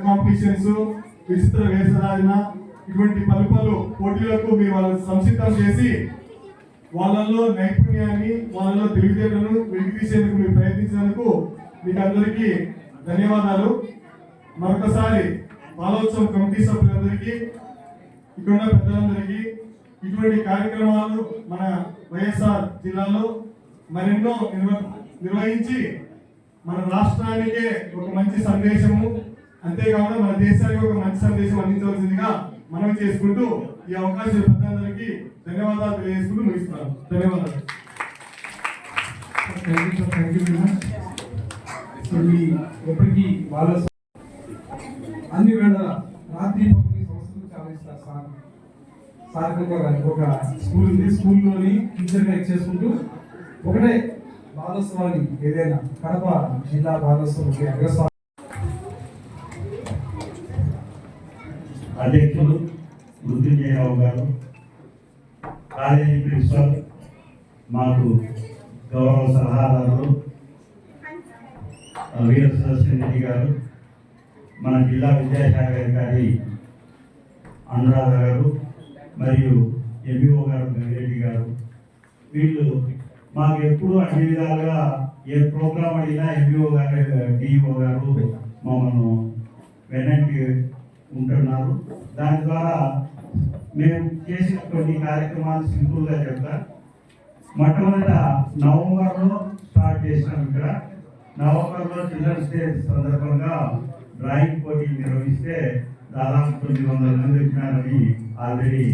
Competitions, విచిత్ర వేషధారణ, ఇటువంటి పలు పోటీలకు మీరు వాళ్ళని సంసిద్ధం చేసి వాళ్ళల్లో నైపుణ్యాన్ని, వాళ్ళలో తెలివితేటలను వెలికితీసేందుకు మీరు ప్రయత్నించినందుకు మీకు అందరికీ ధన్యవాదాలు. మరొకసారి బాలోత్సవం కమిటీ సభ్యులందరికీ, ఇక్కడ పెద్దలందరికీ, ఇటువంటి కార్యక్రమాలు మన వైఎస్ఆర్ జిల్లాలో మరెన్నో నిర్వహించి మన రాష్ట్రానికే ఒక మంచి సందేశము, అంతేకాకుండా మన దేశానికి ఒక మంచి సందేశం అందించవలసిందిగా మనం చేసుకుంటూ ఈ అవకాశం పెద్దలందరికీ ధన్యవాదాలు తెలియజేసుకుంటూ ముగిస్తున్నాను. ధన్యవాదాలు. అన్ని వేళ రాత్రి పక్కన సంస్థలు చాలా ఇస్తారు సార్. ఒక స్కూల్ ఉంది, స్కూల్లోని టీచర్గా చేసుకుంటూ ఒకటే బాలోత్సవాన్ని ఏదైనా కడప జిల్లా బాలోత్సవం అగ్రస్వామి అధ్యక్షులు మృత్యుంజయరావు గారు, కాలేజీ ప్రిన్సిపల్, మాకు గౌరవ సలహాదారులు వీర సుదర్శన్ రెడ్డి గారు, మన జిల్లా విద్యాశాఖ అధికారి అనురాధ గారు మరియు ఎంఈఓ గారు గంగిరెడ్డి గారు, వీళ్ళు మాకు ఎప్పుడు అన్ని విధాలుగా ఏ ప్రోగ్రాం అడిగినా ఎంఈఓ గారు డిఈఓ గారు మమ్మల్ని వెనక్కి ఉంటున్నారు. దాని ద్వారా మేము చేసిన కొన్ని కార్యక్రమాలు సింపుల్గా చెప్తా. మొట్టమొదట నవంబర్లో స్టార్ట్ చేసినాం. ఇక్కడ నవంబర్లో చిల్డ్రన్స్ డే సందర్భంగా డ్రాయింగ్ పోటీలు నిర్వహిస్తే దాదాపు 900 మంది వచ్చినారని ఆల్రెడీ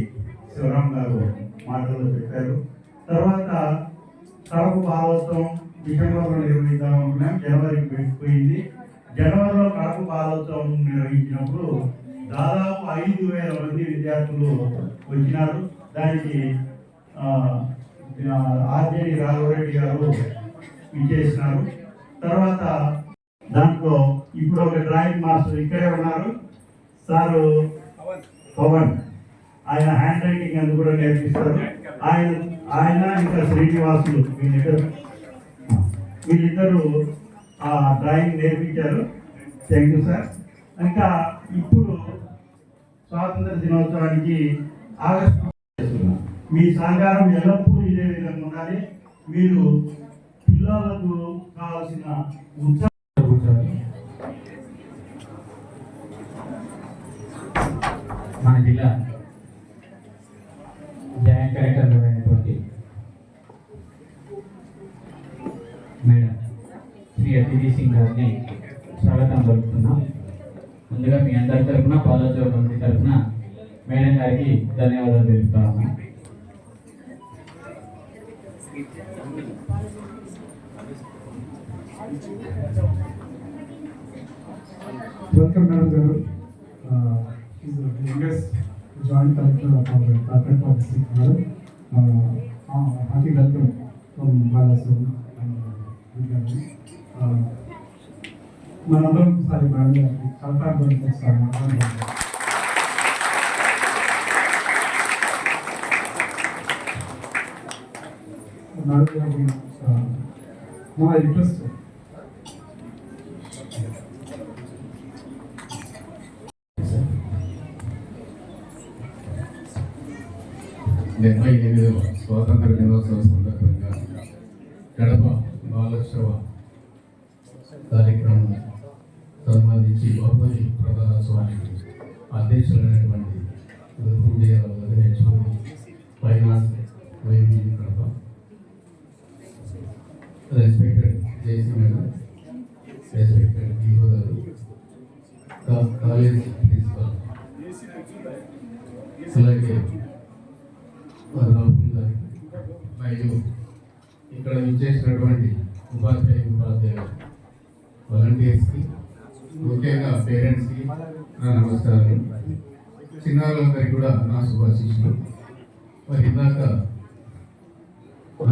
శివరాం గారు మాటల్లో చెప్పారు. తర్వాత కడప బాలోత్సవం డిసెంబర్లో నిర్వహిద్దాం అనుకున్నాం. జనవరికి పెట్టిపోయింది. జనవరిలో కడప బాలోత్సవం నిర్వహించినప్పుడు దాదాపు 5,000 మంది విద్యార్థులు వచ్చినారు. దానికి ఆర్జేడి రాఘవరెడ్డి గారు ఇచ్చేసినారు. తర్వాత దాంట్లో ఇప్పుడు ఒక డ్రాయింగ్ మాస్టర్ ఇక్కడే ఉన్నారు సారు పవన్, ఆయన హ్యాండ్ రైటింగ్ అని కూడా నేర్పిస్తారు. ఆయన ఇంకా శ్రీనివాసులు వీళ్ళిద్దరూ ఆ డ్రాయింగ్ నేర్పించారు. Thank you sir. ఇంకా ఇప్పుడు స్వాతంత్ర దినోత్సవానికి ఆగస్టు మీ సహకారం ఎల్లప్పుడూ ఇదే విధంగా ఉండాలి. మీరు పిల్లలకు కావాల్సిన ఉత్సాహం మన జిల్లా జాయింట్ కలెక్టర్ అయినటువంటి మేడం శ్రీ అతిథి సింగ్ గారిని స్వాగతం పలుకుతున్నాం. ముందుగా మీ అందరి తరఫున బాలోత్సవ కమిటీ తరఫున మేడం గారికి ధన్యవాదాలు తెలుపుతా ఉన్నాం. వెల్కమ్ మేడం గారు. జాయింట్ కలెక్టర్ కార్పొరేట్ పాలసీ గారు, హార్టీ వెల్కమ్ ఫ్రమ్ బాలాసోమ్. మనందరం ఒకసారి మేడం గారికి కలెక్టర్ గురించి ఒకసారి మాట్లాడాలి. మా ఇంట్రెస్ట్ డెబ్బై 78వ స్వాతంత్ర దినోత్సవ సందర్భంగా కడప బాలోత్సవ కార్యక్రమం సంబంధించి బహుమతి ప్రదానోత్సవానికి అధ్యక్షులైనటువంటి మృత్యుంజయరావు గారు, HOD finance YB Kadapa, respected JC madam, respected DO గారు, కాలేజ్ ప్రిన్సిపల్, అలాగే మరియు ఇక్కడ విచ్చేసినటువంటి ఉపాధ్యాయులు, వాలంటీర్స్కి, ముఖ్యంగా పేరెంట్స్కి నా నమస్కారాలు. చిన్నారులందరికీ కూడా నా శుభాశీస్సులు. మరి ఇందాక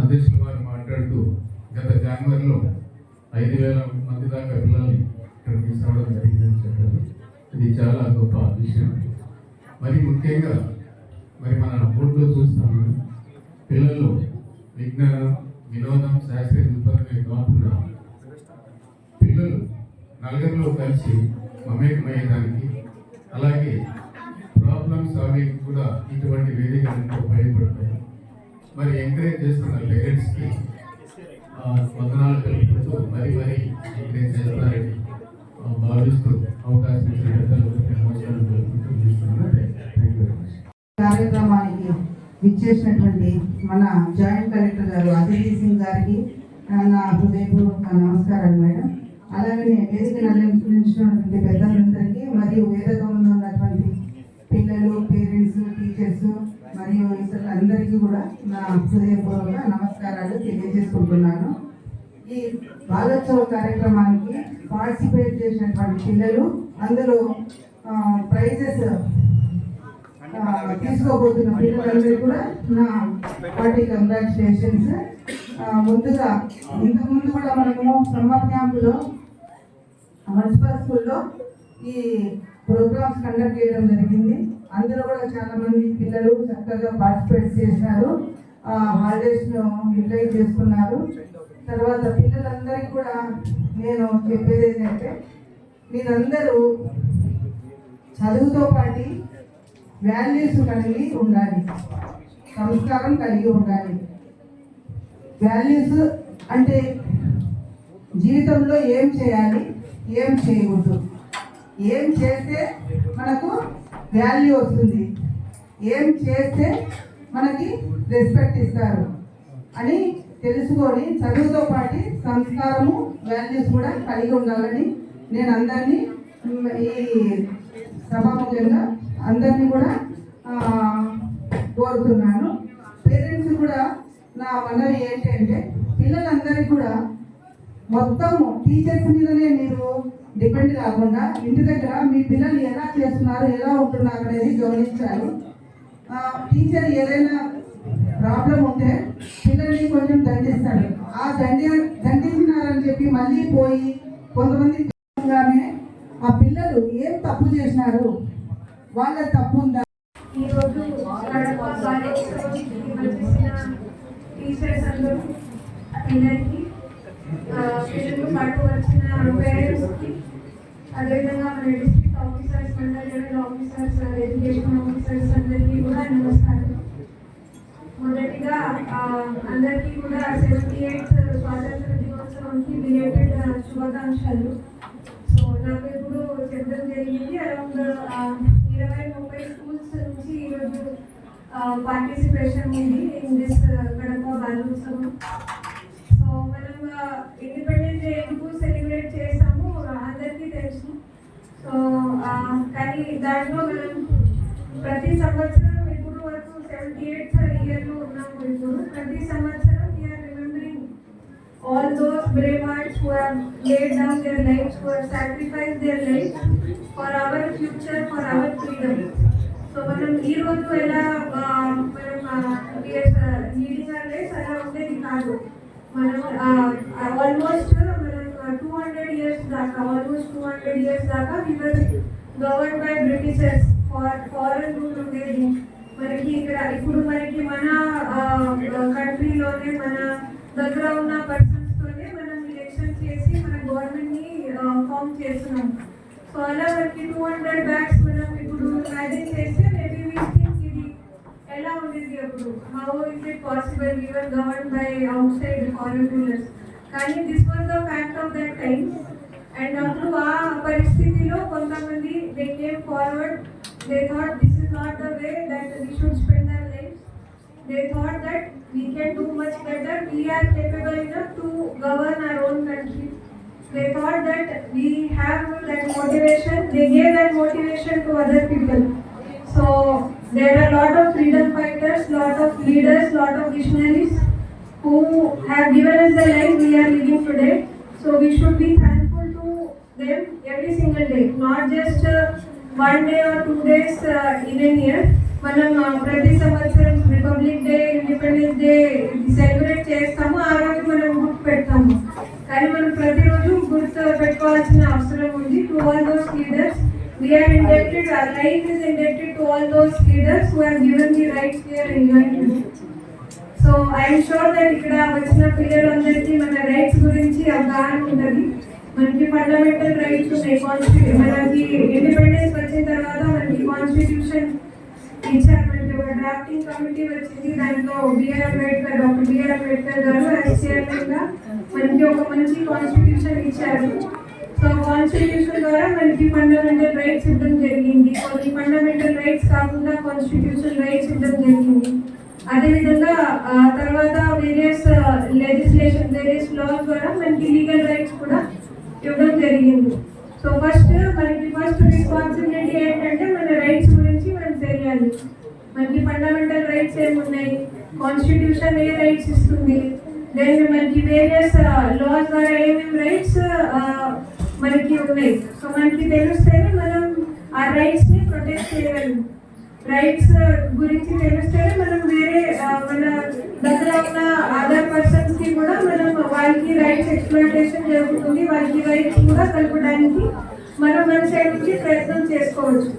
అధ్యక్షుల వారు మాట్లాడుతూ గత జనవరిలో 5,000 మంది దాకా పిల్లల్ని ఇక్కడ తీసుకురావడం జరిగిందని చెప్పారు. ఇది చాలా గొప్ప విషయం. మరి ముఖ్యంగా మరి మన బోర్డులో చూస్తాము, పిల్లలు విజ్ఞానం, వినోదం, శాస్త్రీయ దృక్పథమే కాకుండా పిల్లలు నలుగురిలో కలిసి మమేకమయ్యేదానికి, అలాగే ప్రాబ్లమ్ సాల్వింగ్ కూడా ఇటువంటి వేదికలు ఎంతో ఉపయోగపడతాయి. మరి ఎంకరేజ్ చేస్తున్న పేరెంట్స్కి వందనాలు తెలుపుతూ మరి ఎంకరేజ్ చేస్తారని భావిస్తూ అవకాశం ఇచ్చిన పెద్దలకు నమస్కారం తెలుపుతూ ముగిస్తున్నాను. Thank you very much. కార్యక్రమానికి విచ్చేసినటువంటి మన జాయింట్ కలెక్టర్ గారు అతిథి సింగ్ గారికి నా హృదయపూర్వక నమస్కారాలు మేడం. అలాగే వేదికను అలంకరించినటువంటి పెద్దలందరికీ మరియు వేదికలో ఉన్నటువంటి పిల్లలు, పేరెంట్స్, టీచర్స్ మరియు ఇతరులందరికీ కూడా నా హృదయపూర్వక నమస్కారాలు తెలియజేసుకుంటున్నాను. ఈ బాలోత్సవ కార్యక్రమానికి పార్టిసిపేట్ చేసినటువంటి పిల్లలు, అందులో ప్రైజెస్ తీసుకోబోతున్న పిల్లలందరూ కూడా నా పార్టీ కంగ్రాచులేషన్స్. ముందుగా ఇంతకుముందు కూడా మనము సమ్మర్ క్యాంపులో మున్సిపల్ స్కూల్లో ఈ ప్రోగ్రామ్స్ కండక్ట్ చేయడం జరిగింది. అందులో కూడా చాలా మంది పిల్లలు చక్కగా పార్టిసిపేట్ చేసినారు, హాలిడేస్ను యూటిలైజ్ చేసుకున్నారు. తర్వాత పిల్లలందరికీ కూడా నేను చెప్పేది ఏంటంటే, మీరందరూ చదువుతో పాటు వాల్యూస్ కలిగి ఉండాలి, సంస్కారం కలిగి ఉండాలి. వాల్యూస్ అంటే జీవితంలో ఏం చేయాలి, ఏం చేయకూడదు, ఏం చేస్తే మనకు వాల్యూ వస్తుంది, ఏం చేస్తే మనకి రెస్పెక్ట్ ఇస్తారు అని తెలుసుకొని చదువుతో పాటు సంస్కారము, వాల్యూస్ కూడా కలిగి ఉండాలని నేను అందరినీ ఈ సభాముఖంగా అందరినీ కూడా కోరుతున్నాను. పేరెంట్స్ కూడా నా మనవి ఏంటంటే, పిల్లలందరికీ కూడా మొత్తం టీచర్స్ మీదనే మీరు డిపెండ్ కాకుండా ఇంటి దగ్గర మీ పిల్లలు ఎలా చేస్తున్నారు, ఎలా ఉంటున్నారు అనేది గమనించాలి. టీచర్ ఏదైనా ప్రాబ్లం ఉంటే పిల్లల్ని కొంచెం దండిస్తాడు. ఆ దండించినారని చెప్పి మళ్ళీ పోయి కొంతమంది ఆ పిల్లలు ఏం తప్పు చేసినారు, వాళ్ళ తప్పు ఉందా. ఈరోజు టీచర్స్ అందరూ పిల్లలకి పిల్లలు పాటు వచ్చిన పేరెంట్స్కి, అదేవిధంగా మన district officers, mandal level officers, education officers అందరికీ కూడా నమస్కారం. మొదటిగా అందరికీ కూడా 78th స్వాతంత్ర దినోత్సవంకి రిలేటెడ్ శుభాకాంక్షలు. సో నాకు ఇప్పుడు చెప్పడం జరిగింది, అరౌండ్ 20-30 స్కూల్స్ నుంచి ఈరోజు పార్టిసిపేషన్ ఉంది ఇన్ దిస్ కడప బాలోత్సవం. సో మనం ఇండిపెండెన్స్ డే ఎందుకు సెలబ్రేట్ చేస్తాము అందరికీ తెలుసు. సో కానీ దాంట్లో మనం ప్రతి సంవత్సరం ఇప్పుడు వరకు 78th ఇయర్లో ఉన్నాము. ఇప్పుడు ప్రతి సంవత్సరం we are remembering all those brave hearts who have laid down their lives, who have sacrificed their lives for our future, for our freedom. So మనం ఈ రోజు ఎలా మనం లీడింగ్ our lives అలా ఉండేది కాదు. మనం ఆల్మోస్ట్ మనం 200 years దాకా we were governed by Britishers. Foreign rule ఉండేది మనకి. ఇక్కడ ఇప్పుడు మనకి మన కంట్రీలోనే మన దగ్గర ఉన్న పర్సన్స్ తోనే మనం ఎలక్షన్ చేసి మన గవర్నమెంట్ ని ఫామ్ చేస్తున్నాం. సో అలా మనకి 200 బ్యాక్స్ మనం ఇప్పుడు ఇమాజిన్ చేస్తే మేబీ వి థింక్ ఇది ఎలా ఉండేది అప్పుడు, how is it possible we were governed by outside foreign rulers. కానీ this was the fact of that time. And అప్పుడు ఆ పరిస్థితిలో కొంతమంది they came forward. They thought this is not the way that we should spend our life. They thought that we can do much better, we are capable enough to govern our own country. They thought that we have that motivation, they gave that motivation to other people. So there are a lot of freedom fighters, lot of leaders, lot of visionaries who have given us the life we are living today. So we should be thankful to them every single day, not just one day or 2 days in a year. మనం ప్రతి సంవత్సరం republic day, independence day celebrate చేస్తాము, ఆ రోజు మనం గుర్తు పెడతాము. కానీ మనం ప్రతిరోజు గుర్తు పెట్టుకోవాల్సిన అవసరం ఉంది. To all those leaders we are indebted, our life is indebted to all those leaders who have given the rights we are enjoying today. So I'm sure that ఇక్కడ వచ్చిన పిల్లలందరికీ మన రైట్స్ గురించి అవగాహన ఉంటుంది. మనకి ఫండమెంటల్ రైట్స్ ఉన్నాయి. మనకి ఇండిపెండెన్స్ వచ్చిన తర్వాత మనకి కాన్స్టిట్యూషన్ ఇచ్చారు. మనకి ఒక డ్రాఫ్టింగ్ కమిటీ వచ్చింది. దాంట్లో డాక్టర్ బిఆర్ అంబేద్కర్ గారు యాజ్ చైర్మన్ గా మనకి ఒక మంచి కాన్స్టిట్యూషన్ ఇచ్చారు. సో కాన్స్టిట్యూషన్ ద్వారా మనకి ఫండమెంటల్ రైట్స్ ఇవ్వడం జరిగింది. కొన్ని ఫండమెంటల్ రైట్స్ కాకుండా కాన్స్టిట్యూషన్ రైట్స్ ఇవ్వడం జరిగింది. అదేవిధంగా తర్వాత వేరియస్ లెజిస్లేషన్ వేరియస్ లాస్ ద్వారా మనకి లీగల్ రైట్స్ కూడా ఇవ్వడం జరిగింది. సో మనకి ఫస్ట్ రెస్పాన్సిబిలిటీ ఏంటంటే మన రైట్స్ గురించి మనం తెలియాలి. మనకి ఫండమెంటల్ రైట్స్ ఏమున్నాయి, కాన్స్టిట్యూషన్ ఏ రైట్స్ ఇస్తుంది, దెన్ మనకి వేరియస్ లాస్ ద్వారా ఏమేమి రైట్స్ మనకి ఉన్నాయి. సో మనకి తెలిస్తేనే మనం ఆ రైట్స్ ని ప్రొటెక్ట్ చేయగలం. రైట్స్ గురించి తెలిస్తేనే మనం వేరే మన దగ్గర ఉన్న అదర్ పర్సన్స్ కి కూడా మనం వాళ్ళకి రైట్స్ ఎక్స్ప్లాయిటేషన్ జరుగుతుంది, వాళ్ళకి రైట్స్ కూడా కలపడానికి మనం మన సైడ్ నుంచి ప్రయత్నం చేసుకోవచ్చు.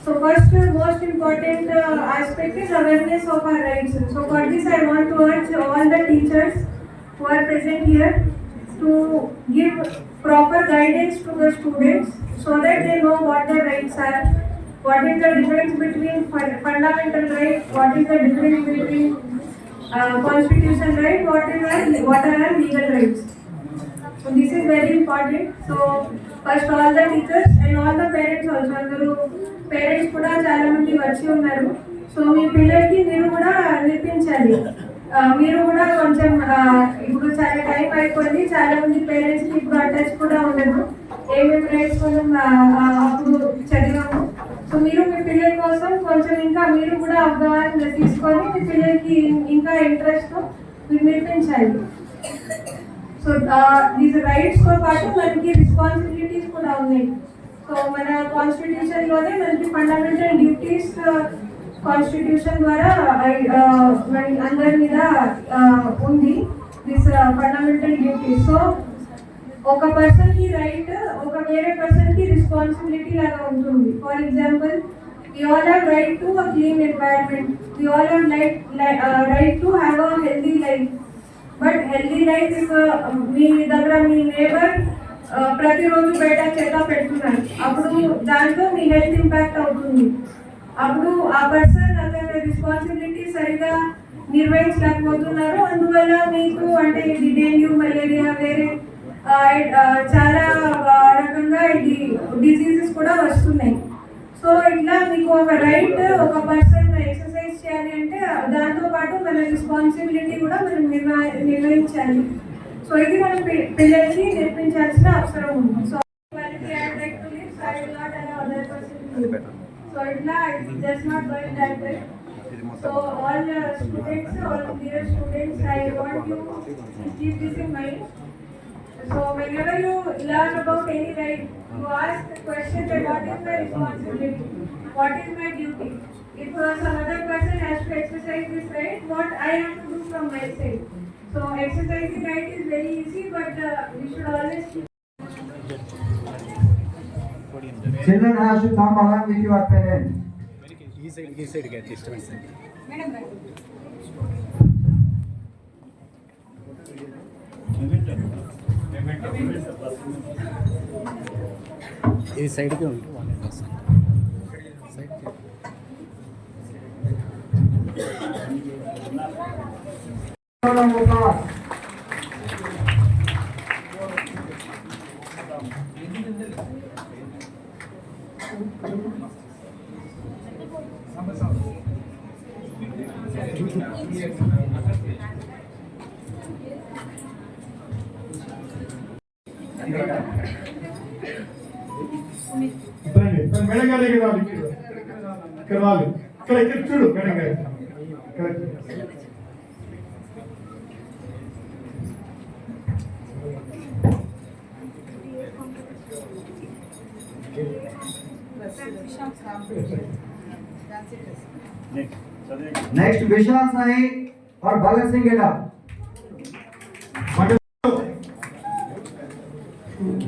So first most important aspect is awareness of our rights. So for this I want to urge all the teachers who are present here to give proper guidance to the students so that they know what the rights are, what is the difference between fundamental right, what is the difference between constitution right, what are our legal rights. So this is very important. So first all the teachers and all the parents also, అందరూ parents కూడా చాలా మంది వచ్చి ఉన్నారు. So మీ పిల్లలకి మీరు కూడా నేర్పించాలి. మీరు కూడా కొంచెం ఇప్పుడు చాలా టైం అయిపోయింది, చాలా మంది పేరెంట్స్ కి ఇప్పుడు అటాచ్ కూడా ఉండదు, ఏమేమి రైట్స్ మనం అప్పుడు చదివాము. సో మీరు మీ పిల్లల కోసం కొంచెం ఇంకా మీరు కూడా అవగాహన తీసుకొని మీ పిల్లలకి ఇంకా ఇంట్రెస్ట్ మీరు నేర్పించాలి. సో దీస్ రైట్స్ తో పాటు మనకి రెస్పాన్సిబిలిటీస్ కూడా ఉన్నాయి. సో మన కాన్స్టిట్యూషన్ లోనే మనకి ఫండమెంటల్ డ్యూటీస్ కాన్స్టిట్యూషన్ ద్వారా మన అందరి మీద ఉంది దిస్ ఫండమెంటల్ డ్యూటీస్. సో ఒక పర్సన్ కి రైట్, ఒక వేరే పర్సన్ కి రెస్పాన్సిబిలిటీ లాగా ఉంటుంది. For example, we all have right to a clean environment, we all have right to have a healthy life. But healthy life is మీ దగ్గర మీ neighbour ప్రతిరోజు బయట చెత్త పెడుతున్నారు, అప్పుడు దాంట్లో మీ హెల్త్ ఇంపాక్ట్ అవుతుంది. అప్పుడు ఆ పర్సన్ అతని రెస్పాన్సిబిలిటీ సరిగా నిర్వహించలేకపోతున్నారు. అందువల్ల మీకు అంటే ఇది డెంగ్యూ, మలేరియా, వేరే చాలా రకంగా ఇది డిసీజెస్ కూడా వస్తున్నాయి. సో ఇట్లా మీకు ఒక రైట్, ఒక పర్సన్ ఎక్సర్సైజ్ చేయాలి అంటే దాంతో పాటు మన రెస్పాన్సిబిలిటీ కూడా మనం నిర్వహించాలి. సో ఇది మనం పిల్లలకి నేర్పించాల్సిన అవసరం ఉంది. సో ఇట్లా just not going that way. So all students, all dear students, I want you to keep this in mind. So whenever you learn about any right, you ask the question that what is my responsibility, what is my duty. If some other person has to exercise this right, what I have to do from my side. So exercising right is very easy, but we should always keep. Children have to come along with your parents. He said get this one. ఇది side కి ఉంది side కి madam గారి దగ్గర రావాలి, ఇక్కడ రావాలి, ఇక్కడ చూడు మేడం గారి Next, Vishal Sahi और भगत सिंह गेटा.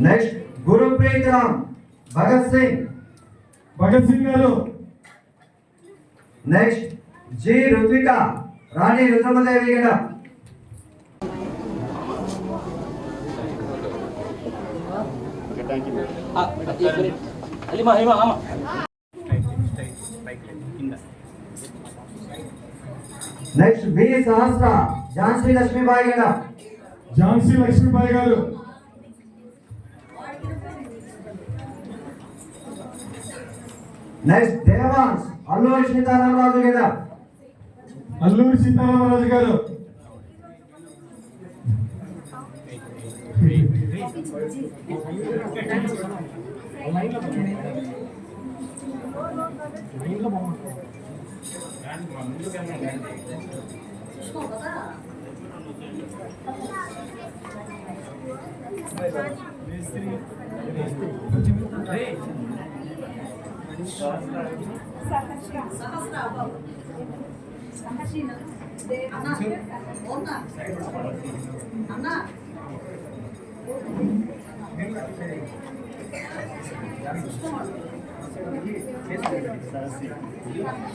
Next, Gurupreet Ram, Bhagat Singh. Bhagat Singh గారు. Next, G. Rutvika, Rani Rudramadevi गेटा. నెక్స్ట్ బి సహస్ర ఝాన్సీ లక్ష్మీబాయి గారు. ఝాన్సీ లక్ష్మీబాయి గారు. నెక్స్ట్ దేవాన్స్ అల్లూరి సీతారామరాజు గారు. అల్లూరి సీతారామరాజు గారు.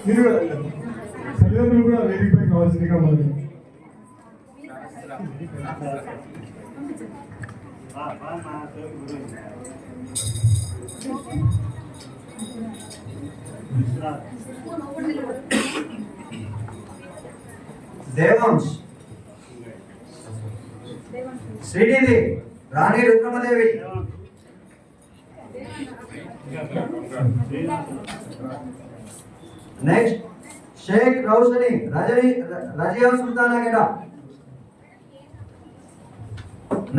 మీరు తల్లిదండ్రులు కూడా వేదికపై కావాల్సిందిగా మనం దేవాంశ్ శ్రీనిధి రాణి రుద్రమదేవి. నెక్స్ట్ షేక్ రౌషని రజియా సుల్తానా గడ.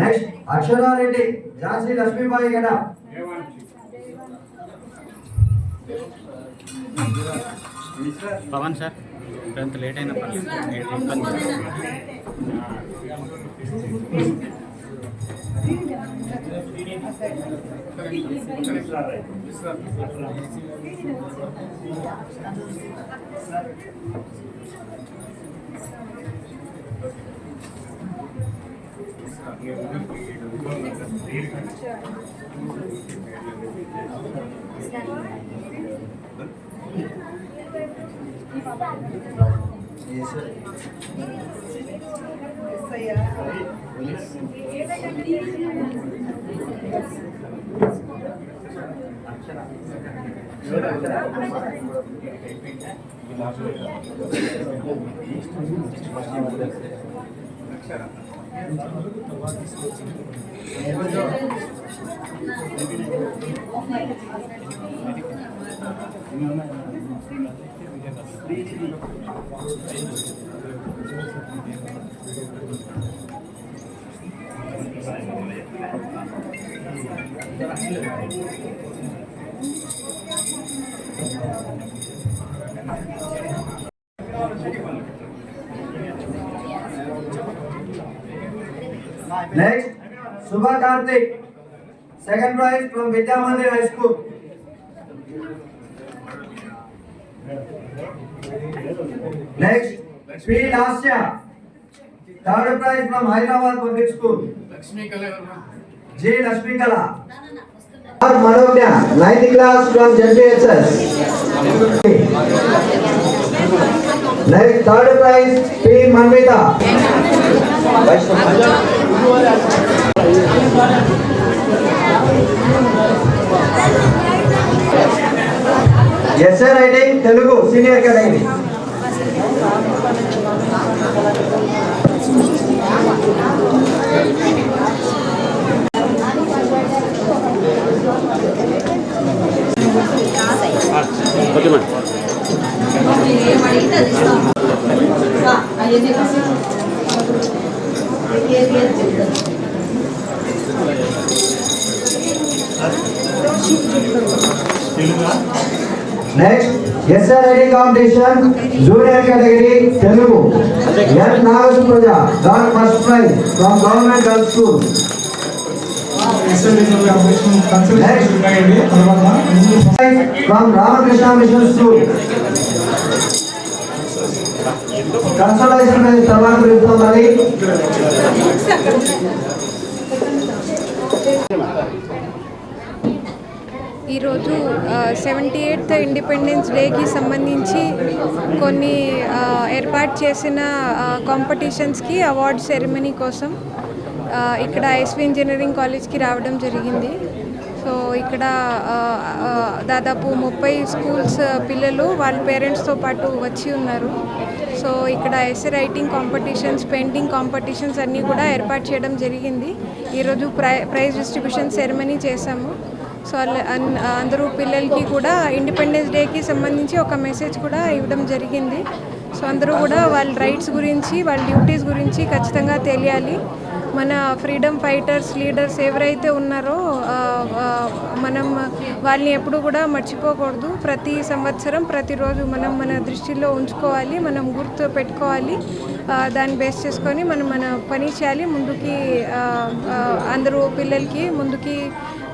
నెక్స్ట్ అక్షరారెడ్డి ఝాన్సీ లక్ష్మీబాయి గడ. పవన్ సార్ ఎంత లేట్ అయినా Next, Subha Karthik, second prize from Vidya Mandir High School. Next, P. Lasya, third prize from Hyderabad Public School. Lakshmi కళ J. Lakshmi Kala. R. Manogya, 9th class from JPHS. Next, third prize P. Manvita. Essay writing Telugu senior category. Next, essay writing competition, junior category, Telugu. N. Nagapraja got first prize from Government Girls School. Next, from Ramakrishna Mission School. Consolation prize తర్వాత ఇస్తాం మరి. ఈరోజు 78th independence డేకి సంబంధించి కొన్ని ఏర్పాటు చేసిన కాంపిటీషన్స్కి award ceremony కోసం ఇక్కడ ఎస్వి ఇంజనీరింగ్ కాలేజ్కి రావడం జరిగింది. సో ఇక్కడ దాదాపు 30 స్కూల్స్ పిల్లలు వాళ్ళ పేరెంట్స్తో పాటు వచ్చి ఉన్నారు. సో ఇక్కడ essay writing competitions, painting competitions అన్నీ కూడా ఏర్పాటు చేయడం జరిగింది. ఈరోజు ప్రైజ్ డిస్ట్రిబ్యూషన్ సెరమనీ చేశాము. సో అందరూ పిల్లలకి కూడా ఇండిపెండెన్స్ డేకి సంబంధించి ఒక మెసేజ్ కూడా ఇవ్వడం జరిగింది. సో అందరూ కూడా వాళ్ళ రైట్స్ గురించి, వాళ్ళ డ్యూటీస్ గురించి ఖచ్చితంగా తెలియాలి. మన ఫ్రీడమ్ ఫైటర్స్, లీడర్స్ ఎవరైతే ఉన్నారో మనం వాళ్ళని ఎప్పుడు కూడా మర్చిపోకూడదు. ప్రతి సంవత్సరం, ప్రతిరోజు మనం మన దృష్టిలో ఉంచుకోవాలి, మనం గుర్తు పెట్టుకోవాలి. దాన్ని బేస్ చేసుకొని మనం మన పని చేయాలి. ముందుకి అందరూ పిల్లలకి ముందుకి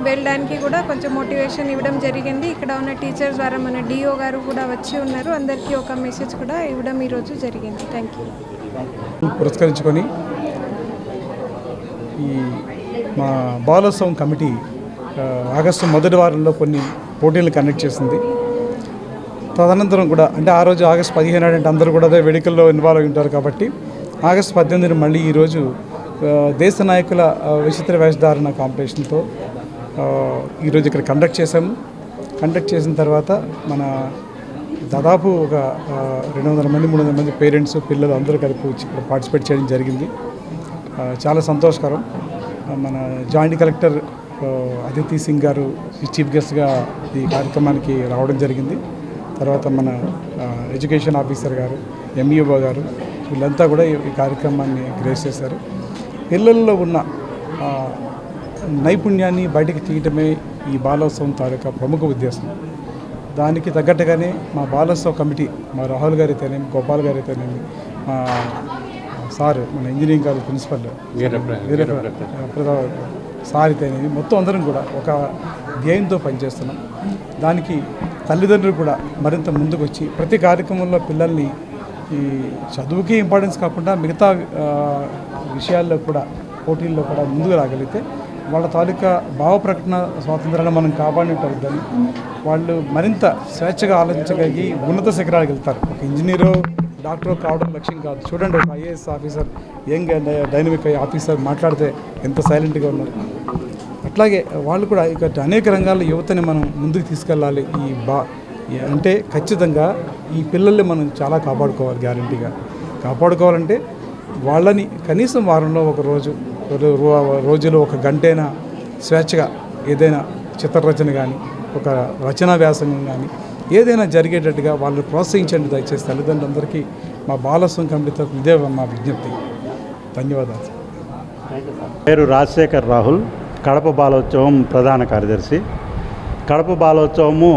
వెళ్ళడానికి కూడా కొంచెం మోటివేషన్ ఇవ్వడం జరిగింది. ఇక్కడ ఉన్న టీచర్స్ ద్వారా మన డిఓ గారు కూడా వచ్చి ఉన్నారు. అందరికీ ఒక మెసేజ్ కూడా ఇవ్వడం ఈరోజు జరిగింది. Thank you. పురస్కరించుకొని ఈ మా బాలోత్సవం కమిటీ ఆగస్టు మొదటి వారంలో కొన్ని పోటీలు కండక్ట్ చేసింది. తదనంతరం కూడా అంటే ఆ రోజు ఆగస్టు 15 అంటే అందరూ కూడా అదే వేడుకల్లో ఇన్వాల్వ్ అయి ఉంటారు కాబట్టి ఆగస్టు 18 మళ్ళీ ఈరోజు దేశ నాయకుల విచిత్ర వేషధారణ కాంపిటీషన్తో ఈరోజు ఇక్కడ కండక్ట్ చేసాము. కండక్ట్ చేసిన తర్వాత మన దాదాపు ఒక 200 మంది 300 మంది పేరెంట్స్, పిల్లలు అందరూ కలిపి వచ్చి ఇక్కడ పార్టిసిపేట్ చేయడం జరిగింది. చాలా సంతోషకరం. మన జాయింట్ కలెక్టర్ అదితి సింగ్ గారు చీఫ్ గెస్ట్గా ఈ కార్యక్రమానికి రావడం జరిగింది. తర్వాత మన ఎడ్యుకేషన్ ఆఫీసర్ గారు, ఎంఈఓ గారు, వీళ్ళంతా కూడా ఈ కార్యక్రమాన్ని గ్రేస్ చేశారు. పిల్లల్లో ఉన్న నైపుణ్యాన్ని బయటికి తీయటమే ఈ బాలోత్సవం తాలూకా ప్రముఖ ఉద్దేశం. దానికి తగ్గట్టుగానే మా బాలోత్సవ కమిటీ, మా రాహుల్ గారు అయితేనేమి, గోపాల్ గారు అయితేనేమి, మా సార్ మన ఇంజనీరింగ్ కాలేజ్ ప్రిన్సిపల్ సార్ అయితేనేమి, మొత్తం అందరం కూడా ఒక ధ్యేయంతో పనిచేస్తున్నాం. దానికి తల్లిదండ్రులు కూడా మరింత ముందుకు వచ్చి ప్రతి కార్యక్రమంలో పిల్లల్ని ఈ చదువుకి ఇంపార్టెన్స్ కాకుండా మిగతా విషయాల్లో కూడా, పోటీల్లో కూడా ముందుకు రాగలిగితే వాళ్ళ తాలూకా భావ ప్రకటన స్వాతంత్రాన్ని మనం కాపాడినట్టు అవుతుందని వాళ్ళు మరింత స్వేచ్ఛగా ఆలోచించగలిగి ఉన్నత శిఖరాలకు వెళ్తారు. ఒక ఇంజనీరు, డాక్టర్ కావడం లక్ష్యం కాదు. చూడండి, ఒక IAS officer, young and dynamic officer మాట్లాడితే ఎంత సైలెంట్గా ఉన్నారు. అట్లాగే వాళ్ళు కూడా ఇక అనేక రంగాల్లో యువతని మనం ముందుకు తీసుకెళ్ళాలి. అంటే ఖచ్చితంగా ఈ పిల్లల్ని మనం చాలా కాపాడుకోవాలి. గ్యారంటీగా కాపాడుకోవాలంటే వాళ్ళని కనీసం వారంలో ఒక రోజులో ఒక గంటైనా స్వేచ్ఛగా ఏదైనా చిత్రరచన కానీ, ఒక రచనా వ్యాసంగం కానీ ఏదైనా జరిగేటట్టుగా వాళ్ళు ప్రోత్సహించండి దయచేసి తల్లిదండ్రులందరికీ మా బాలోత్సవం కమిటీ తరఫున ఇదే మా విజ్ఞప్తి. ధన్యవాదాలు. పేరు రాజశేఖర్ రాహుల్, కడప బాలోత్సవం ప్రధాన కార్యదర్శి. కడప బాలోత్సవము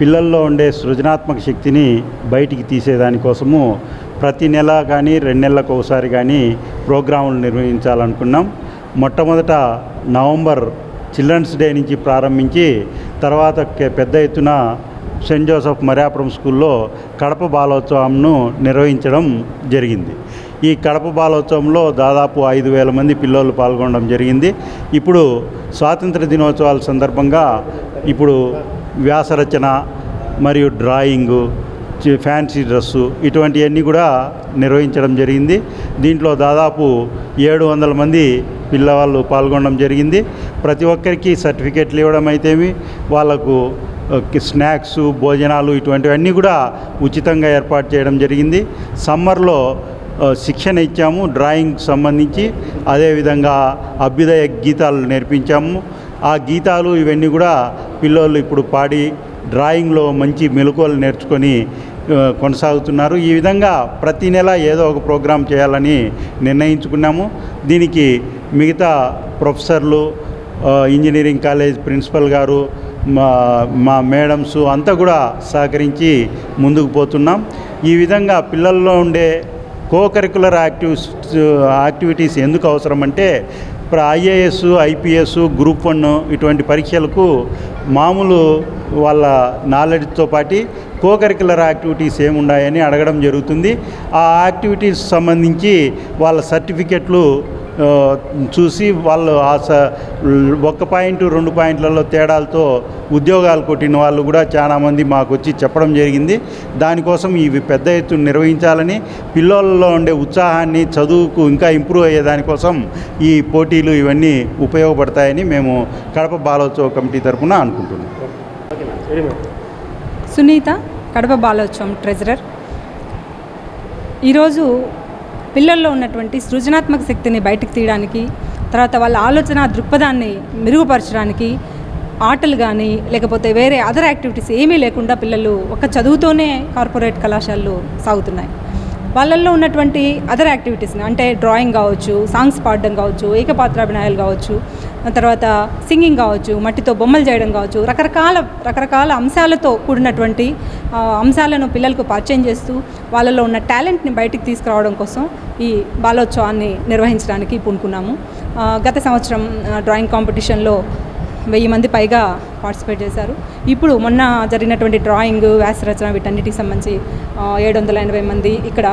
పిల్లల్లో ఉండే సృజనాత్మక శక్తిని బయటికి తీసేదానికోసము ప్రతి నెల కానీ 2 నెలలకు ఒకసారి కానీ ప్రోగ్రాములు నిర్వహించాలనుకున్నాం. మొట్టమొదట నవంబర్ చిల్డ్రన్స్ డే నుంచి ప్రారంభించి తర్వాత పెద్ద ఎత్తున సెయింట్ జోసెఫ్ మర్యాపురం స్కూల్లో కడప బాలోత్సవంను నిర్వహించడం జరిగింది. ఈ కడప బాలోత్సవంలో దాదాపు 5,000 మంది పిల్లలు పాల్గొనడం జరిగింది. ఇప్పుడు స్వాతంత్ర దినోత్సవాల సందర్భంగా ఇప్పుడు వ్యాసరచన మరియు డ్రాయింగు, ఫ్యాన్సీ డ్రెస్సు ఇటువంటివన్నీ కూడా నిర్వహించడం జరిగింది. దీంట్లో దాదాపు 700 మంది పిల్లవాళ్ళు పాల్గొనడం జరిగింది. ప్రతి ఒక్కరికి సర్టిఫికెట్లు ఇవ్వడం అయితేమి, వాళ్ళకు స్నాక్స్, భోజనాలు ఇటువంటివన్నీ కూడా ఉచితంగా ఏర్పాటు చేయడం జరిగింది. సమ్మర్లో శిక్షణ ఇచ్చాము డ్రాయింగ్ సంబంధించి, అదేవిధంగా అభ్యుదయ గీతాలు నేర్పించాము. ఆ గీతాలు ఇవన్నీ కూడా పిల్లలు ఇప్పుడు పాడి డ్రాయింగ్లో మంచి మెలకువలు నేర్చుకొని కొనసాగుతున్నారు. ఈ విధంగా ప్రతి నెల ఏదో ఒక ప్రోగ్రాం చేయాలని నిర్ణయించుకున్నాము. దీనికి మిగతా ప్రొఫెసర్లు, ఇంజనీరింగ్ కాలేజ్ ప్రిన్సిపల్ గారు, మా మేడమ్స్ అంతా కూడా సహకరించి ముందుకు పోతున్నాం. ఈ విధంగా పిల్లల్లో ఉండే కోకరికులర్ యాక్టివిటీస్ ఎందుకు అవసరం అంటే, ఇప్పుడు ఐఏఎస్, ఐపీఎస్, గ్రూప్ 1 ఇటువంటి పరీక్షలకు మామూలు వాళ్ళ నాలెడ్జ్తో పాటు కోకరికులర్ యాక్టివిటీస్ ఏమున్నాయని అడగడం జరుగుతుంది. ఆ యాక్టివిటీస్ సంబంధించి వాళ్ళ సర్టిఫికెట్లు చూసి వాళ్ళు ఒక్క పాయింట్ 2 పాయింట్లలో తేడాలతో ఉద్యోగాలు కొట్టిన వాళ్ళు కూడా చాలామంది మాకు వచ్చి చెప్పడం జరిగింది. దానికోసం ఇవి పెద్ద ఎత్తున నిర్వహించాలని, పిల్లల్లో ఉండే ఉత్సాహాన్ని, చదువుకు ఇంకా ఇంప్రూవ్ అయ్యే దానికోసం ఈ పోటీలు ఇవన్నీ ఉపయోగపడతాయని మేము కడప బాలోత్సవ కమిటీ తరఫున అనుకుంటున్నాం. సునీత, కడప బాలోత్సవం ట్రెజరర్. ఈరోజు పిల్లల్లో ఉన్నటువంటి సృజనాత్మక శక్తిని బయటకు తీయడానికి, తర్వాత వాళ్ళ ఆలోచన దృక్పథాన్ని మెరుగుపరచడానికి ఆటలు కానీ లేకపోతే వేరే అదర్ యాక్టివిటీస్ ఏమీ లేకుండా పిల్లలు ఒక చదువుతోనే కార్పొరేట్ కళాశాలలు సాగుతున్నాయి. వాళ్ళల్లో ఉన్నటువంటి అదర్ యాక్టివిటీస్ని అంటే డ్రాయింగ్ కావచ్చు, సాంగ్స్ పాడడం కావచ్చు, ఏకపాత్రాభినయాలు కావచ్చు, తర్వాత సింగింగ్ కావచ్చు, మట్టితో బొమ్మలు చేయడం కావచ్చు, రకరకాల అంశాలతో కూడినటువంటి అంశాలను పిల్లలకు పరిచయం చేస్తూ వాళ్ళలో ఉన్న టాలెంట్ని బయటికి తీసుకురావడం కోసం ఈ బాలోత్సవాన్ని నిర్వహించడానికి పూనుకున్నాము. గత సంవత్సరం డ్రాయింగ్ కాంపిటీషన్లో 1000 మంది పైగా పార్టిసిపేట్ చేశారు. ఇప్పుడు మొన్న జరిగినటువంటి డ్రాయింగ్, వ్యాసరచన వీటన్నిటికి సంబంధించి 780 మంది, ఇక్కడ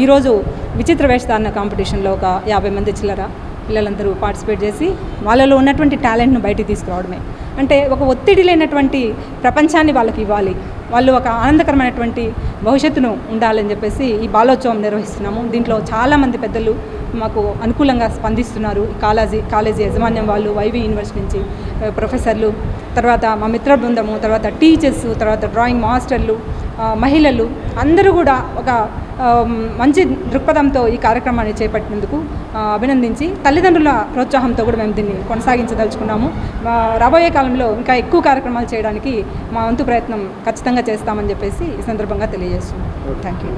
ఈరోజు విచిత్ర వేషధారణ కాంపిటీషన్లో ఒక 50 మంది చిల్లర పిల్లలందరూ పార్టిసిపేట్ చేసి వాళ్ళలో ఉన్నటువంటి టాలెంట్ను బయటికి తీసుకురావడమే. అంటే ఒక ఒత్తిడి లేనటువంటి ప్రపంచాన్ని వాళ్ళకి ఇవ్వాలి, వాళ్ళు ఒక ఆనందకరమైనటువంటి భవిష్యత్తును ఉండాలని చెప్పేసి ఈ బాలోత్సవం నిర్వహిస్తున్నాము. దీంట్లో చాలామంది పెద్దలు మాకు అనుకూలంగా స్పందిస్తున్నారు. కాలేజీ యాజమాన్యం వాళ్ళు, వైవి యూనివర్సిటీ నుంచి ప్రొఫెసర్లు, తర్వాత మా మిత్ర బృందము, తర్వాత టీచర్స్, తర్వాత డ్రాయింగ్ మాస్టర్లు, మహిళలు అందరూ కూడా ఒక మంచి దృక్పథంతో ఈ కార్యక్రమాన్ని చేపట్టినందుకు అభినందించి, తల్లిదండ్రుల ప్రోత్సాహంతో కూడా మేము దీన్ని కొనసాగించదలుచుకున్నాము. రాబోయే కాలంలో ఇంకా ఎక్కువ కార్యక్రమాలు చేయడానికి మా వంతు ప్రయత్నం ఖచ్చితంగా చేస్తామని చెప్పేసి ఈ సందర్భంగా తెలియజేస్తున్నాం. Thank you.